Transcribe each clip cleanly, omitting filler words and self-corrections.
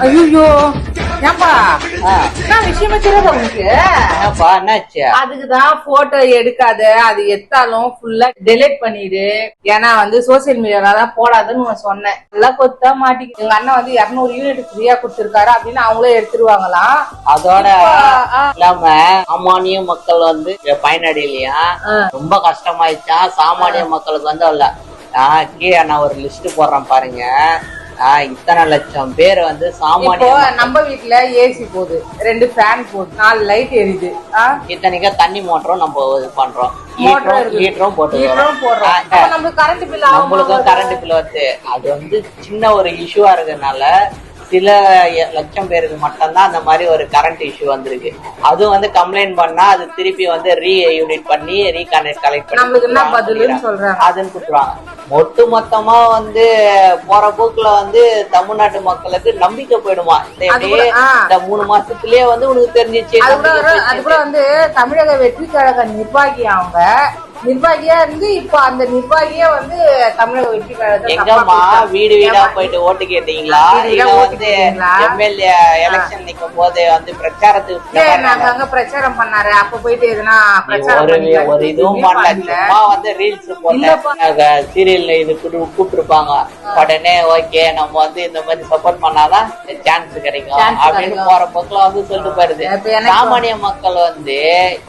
ஐயோ ஏன்பா என்ன விஷயமே தெரியாதா உனக்கு? என்னாச்சு? அதுக்குதான் போட்டோ எடுக்காத, அது எடுத்தாலும் ஃபுல்லா டெலிட் பண்ணிடு. ஏன்னா சோசியல் மீடியால தான் போடாதுன்னு நான் சொன்னேன். எல்லாம் கொத்தா மாட்டிக்கு. எங்க அண்ணன் 200 யூனிட் ஃப்ரீயா கொடுத்திருக்காரு அப்படின்னு அவங்களே எடுத்துருவாங்களாம். அதோட இல்லாம சாமானிய மக்கள் பயனடையிலையா, ரொம்ப கஷ்டமாயிடுச்சா சாமானிய மக்களுக்கு கீழே நான் ஒரு லிஸ்ட் போடுறேன் பாருங்க. இத்தனை லட்சம் பேர் சாமானிய. நம்ம வீட்டுல ஏசி போகுது, 2 ஃபேன் போகுது, 4 லைட் எரியுது. இத்தனைக்கா தண்ணி மோட்டரும் நம்ம இது பண்றோம், ஹீட்டரும் போட்டு நம்மளுக்கும் கரண்ட் பில் வருது. அது சின்ன ஒரு இஷ்யூவா இருக்கிறதுனால சில லட்சம் பேருக்கு மட்டும்தான் அந்த மாதிரி ஒரு கரண்ட் இஷ்யூ வந்திருக்கு. அது கம்ப்ளைண்ட் பண்ணா அது திருப்பி ரீ யூனிட் பண்ணி ரீகனெக்ட் கலெக்ட் பண்ணி அதுன்னு கொடுத்துருவாங்க. ஒட்டு மொத்தமா போற போக்குல தமிழ்நாட்டு மக்களுக்கு நம்பிக்கை போயிடுமா? இந்த 3 மாசத்துலயே உனக்கு தெரிஞ்சிச்சு. அது கூட தமிழக வெற்றி கழக நிர்வாகி, அவங்க நிர்வாகியா இருந்து இப்ப அந்த நிர்வாகியே தமிழக வெற்றி கழகத்தை எங்கம்மா வீடு வீடா போயிட்டு ஓட்டு கேட்டீங்களா? எம்எல்ஏ எலெக்ஷன் நிக்கும் போது பிரச்சாரத்துக்கு அங்க பிரச்சாரம் பண்ணாரு. அப்ப போயிட்டு எதுனா ஒரு இதுவும் பண்ணல, சும்மா ரீல்ஸ் போட்டு சீரியல்ல இது கூப்பிட்டுருப்பாங்க. உடனே ஓகே நம்ம இந்த மாதிரி சப்போர்ட் பண்ணாதான் சான்ஸ் கிடைக்கும் அப்படின்னு போற போக்குல சொல்லிட்டு போயிருது. சாமானிய மக்கள்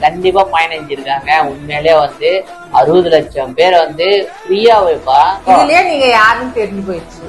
கண்டிப்பா பயணிச்சிருக்காங்க. உண்மையிலே 60 லட்சம் பேர் ஃப்ரீயா வைப்பா. இதுலயே நீங்க யாருன்னு தெரிஞ்சு போயிடுச்சு.